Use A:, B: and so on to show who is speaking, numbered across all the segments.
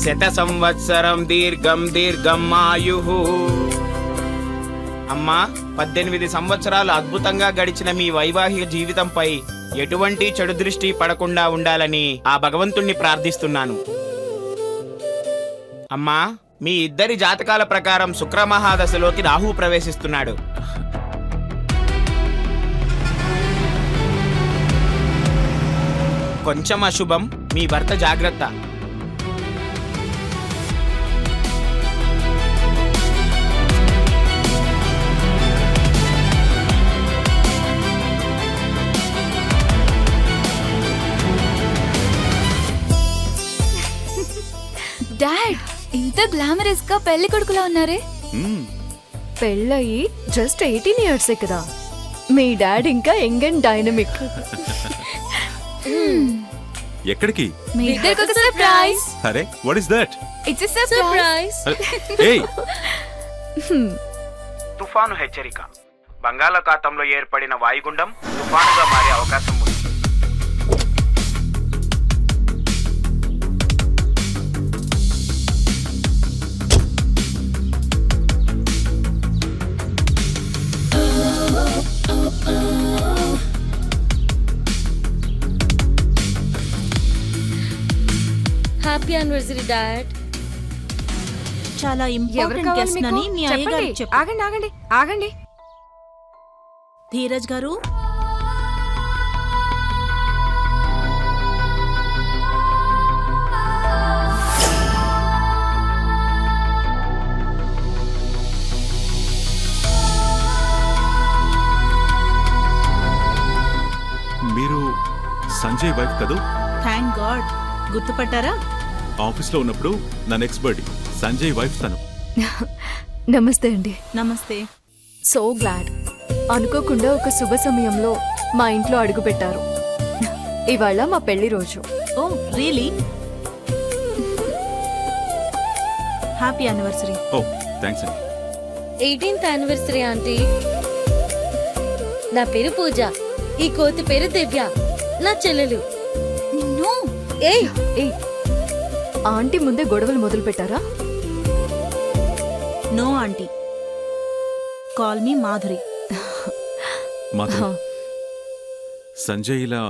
A: శత సంవత్సరం దీర్ఘం దీర్ఘం ఆయుః. అమ్మా, 18 సంవత్సరాలు అద్భుతంగా గడిచిన మీ వైవాహిక జీవితంపై ఎటువంటి చెడు దృష్టి పడకుండా ఉండాలని ఆ భగవంతుణ్ణి ప్రార్థిస్తున్నాను. అమ్మా, మీ ఇద్దరి జాతకాల ప్రకారం శుక్రమహాదశలోకి రాహు ప్రవేశిస్తున్నాడు. కొంచెం అశుభం, మీ భర్త జాగ్రత్త.
B: డాడ్, ఇంత గ్లామరస్ గా పెళ్లి కొడుకులా ఉన్నారే.
C: పెళ్ళయి జస్ట్ 18 years కదా. మీ డాడ్ ఇంకా యంగ్ అండ్ డైనమిక్.
D: ఎక్కడికి?
B: మీ ఇద్దరికి ఒక సర్ప్రైజ్.
D: అరే, what is that?
B: It's a surprise.
D: ఏయ్,
A: తుఫాను హెచ్చరిక. బంగాళాఖాతంలో ఏర్పడిన వాయుగుండం తుఫానుగా మారే అవకాశం ఉంది.
E: Happy anniversary dad.
F: చాలా ఇంపార్టెంట్ గెస్ట్ అని మీ అయ్యగారు చెప్పారు.
C: ఆగండి ఆగండి ఆగండి.
F: ధీరజ్ గారు,
D: మీరు సంజయ్ వైఫ్ కదూ?
F: థ్యాంక్ గాడ్, గుర్తుపట్టారా?
D: ఆఫీస్లో ఉన్నప్పుడు నా నెక్స్ట్ బర్త్డే సంజయ్ వైఫ్ తను.
C: నమస్తే అండి.
F: నమస్తే.
C: So glad. అనుకోకుండా ఒక శుభ సమయంలో మా ఇంట్లో అడుగు పెట్టారు. ఇవాళ మా పెళ్లి రోజు.
F: Oh really? Happy anniversary.
D: Oh thanks అండి.
E: 18th anniversary aunty. నా పేరు పూజ, ఈ కోతి పేరు దివ్య, నా చెల్లెలు.
B: నిన్ను
E: ఏయ్,
C: ఏయ్, ఆంటీ ముందే గొడవలు మొదలు పెట్టారా?
F: No aunty, call me Madhuri.
D: Madhuri, Sanjay ఇలా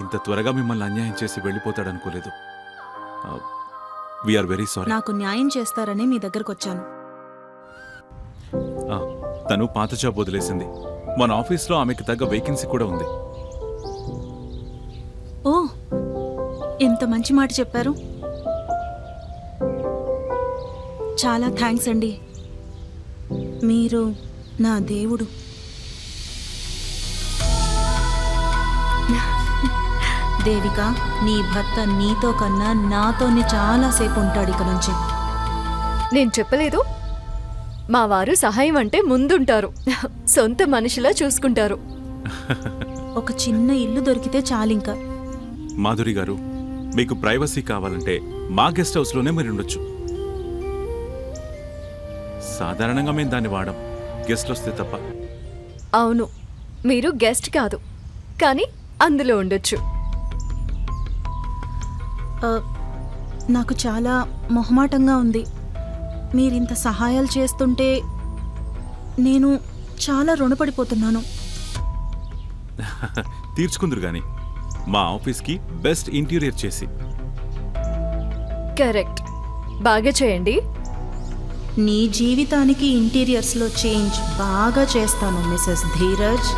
D: ఇంత త్వరగా మిమ్మల్ని అన్యాయం చేసి వెళ్ళిపోతాడనుకోలేదు. We are very sorry.
F: నాకు న్యాయం చేస్తారని మీ దగ్గరకు వచ్చాను.
D: తను పాత జాబ్ వదిలేసింది. మన ఆఫీస్లో ఆమెకు తగ్గ వేకెన్సీ కూడా ఉంది.
F: ఓ, ఎంత మంచి మాట చెప్పారు. చాలా థ్యాంక్స్ అండి. మీరు నా దేవుడు. దేవిక, నీ భర్త నీతో కన్నా నాతోనే చాలాసేపు ఉంటాడు ఇక నుంచి.
C: నేను చెప్పలేదు? మా వారు సహాయం అంటే ముందుంటారు, సొంత మనిషిలా చూసుకుంటారు.
F: ఒక చిన్న ఇల్లు దొరికితే చాలింకా.
D: మాధురి గారు, మీకు ప్రైవసీ కావాలంటే మా గెస్ట్ హౌస్లోనే మీరు ఉండొచ్చు. సాధారణంగా మేము దాన్ని వాడం, గెస్ట్లు వస్తే తప్ప.
C: అవును, మీరు గెస్ట్ కాదు, కానీ అందులో ఉండొచ్చు.
F: నాకు చాలా మొహమాటంగా ఉంది. మీరింత సహాయాలు చేస్తుంటే నేను చాలా రుణపడిపోతున్నాను.
D: తీర్చుకుందరు గాని మా ఆఫీస్కి బెస్ట్ ఇంటీరియర్ చేసి.
C: కరెక్ట్, బాగా చేయండి.
F: నీ జీవితానికి ఇంటీరియర్స్లో చేంజ్ బాగా చేస్తాను మిసెస్ ధీరజ్.